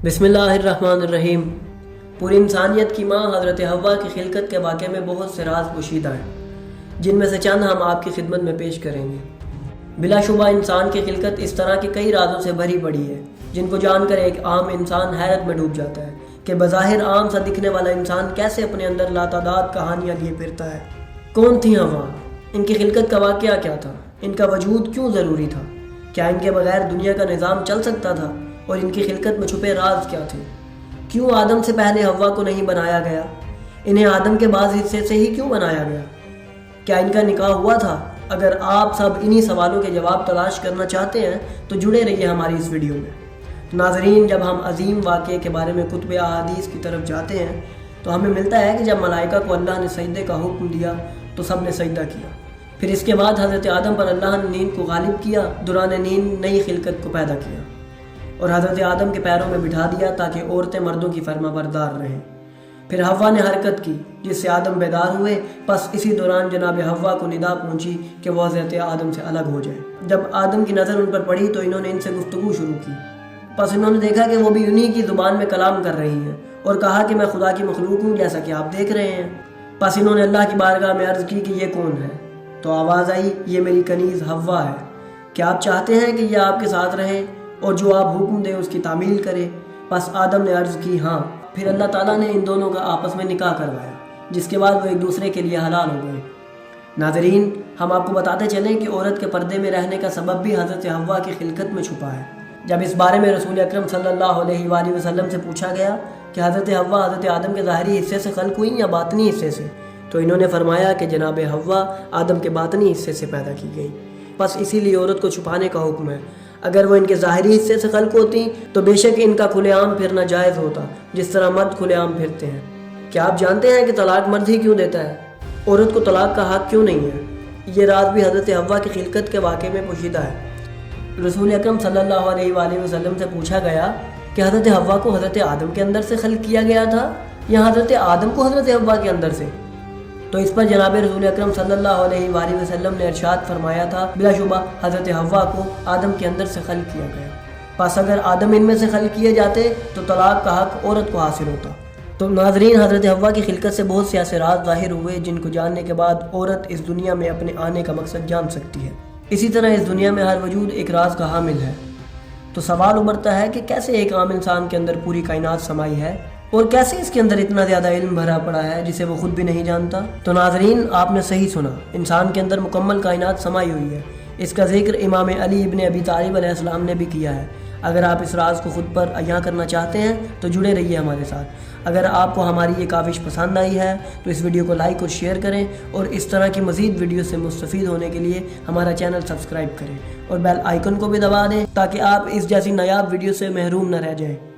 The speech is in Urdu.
بسم اللہ الرحمن الرحیم۔ پوری انسانیت کی ماں حضرت حوا کی خلقت کے واقعے میں بہت سے راز پوشیدہ ہیں، جن میں سے چند ہم آپ کی خدمت میں پیش کریں گے۔ بلا شبہ انسان کی خلقت اس طرح کے کئی رازوں سے بھری پڑی ہے جن کو جان کر ایک عام انسان حیرت میں ڈوب جاتا ہے کہ بظاہر عام سا دکھنے والا انسان کیسے اپنے اندر لاتعداد کہانیاں لیے پھرتا ہے۔ کون تھی حوا؟ ان کی خلقت کا واقعہ کیا تھا؟ ان کا وجود کیوں ضروری تھا؟ کیا ان کے بغیر دنیا کا نظام چل سکتا تھا؟ اور ان کی خلقت میں چھپے راز کیا تھے؟ کیوں آدم سے پہلے حوا کو نہیں بنایا گیا؟ انہیں آدم کے بعض حصے سے ہی کیوں بنایا گیا؟ کیا ان کا نکاح ہوا تھا؟ اگر آپ سب انہی سوالوں کے جواب تلاش کرنا چاہتے ہیں تو جڑے رہیے ہماری اس ویڈیو میں۔ ناظرین، جب ہم عظیم واقعے کے بارے میں کتب احادیث کی طرف جاتے ہیں تو ہمیں ملتا ہے کہ جب ملائکہ کو اللہ نے سجدے کا حکم دیا تو سب نے سجدہ کیا۔ پھر اس کے بعد حضرت آدم پر اللہ نے نیند کو غالب کیا، دوران نیند نئی خلقت کو پیدا کیا اور حضرت آدم کے پیروں میں بٹھا دیا تاکہ عورتیں مردوں کی فرما بردار رہیں۔ پھر حوا نے حرکت کی جس سے آدم بیدار ہوئے، پس اسی دوران جناب حوا کو ندا پہنچی کہ وہ حضرت آدم سے الگ ہو جائے۔ جب آدم کی نظر ان پر پڑی تو انہوں نے ان سے گفتگو شروع کی، پس انہوں نے دیکھا کہ وہ بھی انہی کی زبان میں کلام کر رہی ہیں اور کہا کہ میں خدا کی مخلوق ہوں جیسا کہ آپ دیکھ رہے ہیں۔ پس انہوں نے اللہ کی بارگاہ میں عرض کی کہ یہ کون ہے؟ تو آواز آئی، یہ میری کنیز حوا ہے، کیا آپ چاہتے ہیں کہ یہ آپ کے ساتھ رہے اور جو آپ حکم دیں اس کی تعمیل کرے؟ پس آدم نے عرض کی ہاں۔ پھر اللہ تعالیٰ نے ان دونوں کا آپس میں نکاح کروایا، جس کے بعد وہ ایک دوسرے کے لیے حلال ہو گئے۔ ناظرین، ہم آپ کو بتاتے چلیں کہ عورت کے پردے میں رہنے کا سبب بھی حضرت حوا کی خلقت میں چھپا ہے۔ جب اس بارے میں رسول اکرم صلی اللہ علیہ وآلہ وسلم سے پوچھا گیا کہ حضرت حوا حضرت آدم کے ظاہری حصے سے خلق ہوئی یا باطنی حصے سے، تو انہوں نے فرمایا کہ جناب حوا آدم کے باطنی حصے سے پیدا کی گئی، بس اسی لیے عورت کو چھپانے کا حکم ہے۔ اگر وہ ان کے ظاہری حصے سے خلق ہوتی تو بے شک ان کا کھلے عام پھرنا جائز ہوتا، جس طرح مرد کھلے عام پھرتے ہیں۔ کیا آپ جانتے ہیں کہ طلاق مرد ہی کیوں دیتا ہے؟ عورت کو طلاق کا حق کیوں نہیں ہے؟ یہ راز بھی حضرت حوا کی خلقت کے واقعے میں پوشیدہ ہے۔ رسول اکرم صلی اللہ علیہ وآلہ وسلم سے پوچھا گیا کہ حضرت حوا کو حضرت آدم کے اندر سے خلق کیا گیا تھا یا حضرت آدم کو حضرت حوا کے اندر سے؟ تو اس پر جناب رسول اکرم صلی اللہ علیہ وآلہ وسلم نے ارشاد فرمایا تھا، بلا شبہ حضرت حوا کو آدم کے اندر سے خلق کیا گیا، پس اگر آدم ان میں سے خلق کیے جاتے تو طلاق کا حق عورت کو حاصل ہوتا۔ تو ناظرین، حضرت حوا کی خلقت سے بہت سے ایسے راز ظاہر ہوئے جن کو جاننے کے بعد عورت اس دنیا میں اپنے آنے کا مقصد جان سکتی ہے۔ اسی طرح اس دنیا میں ہر وجود ایک راز کا حامل ہے۔ تو سوال ابھرتا ہے کہ کیسے ایک عام انسان کے اندر پوری کائنات سمائی ہے اور کیسے اس کے اندر اتنا زیادہ علم بھرا پڑا ہے جسے وہ خود بھی نہیں جانتا؟ تو ناظرین، آپ نے صحیح سنا، انسان کے اندر مکمل کائنات سمائی ہوئی ہے۔ اس کا ذکر امام علی ابن ابی طالب علیہ السلام نے بھی کیا ہے۔ اگر آپ اس راز کو خود پر عیاں کرنا چاہتے ہیں تو جڑے رہیے ہمارے ساتھ۔ اگر آپ کو ہماری یہ کاوش پسند آئی ہے تو اس ویڈیو کو لائک اور شیئر کریں اور اس طرح کی مزید ویڈیو سے مستفید ہونے کے لیے ہمارا چینل سبسکرائب کریں اور بیل آئیکن کو بھی دبا دیں تاکہ آپ اس جیسی نایاب ویڈیو سے محروم نہ رہ جائیں۔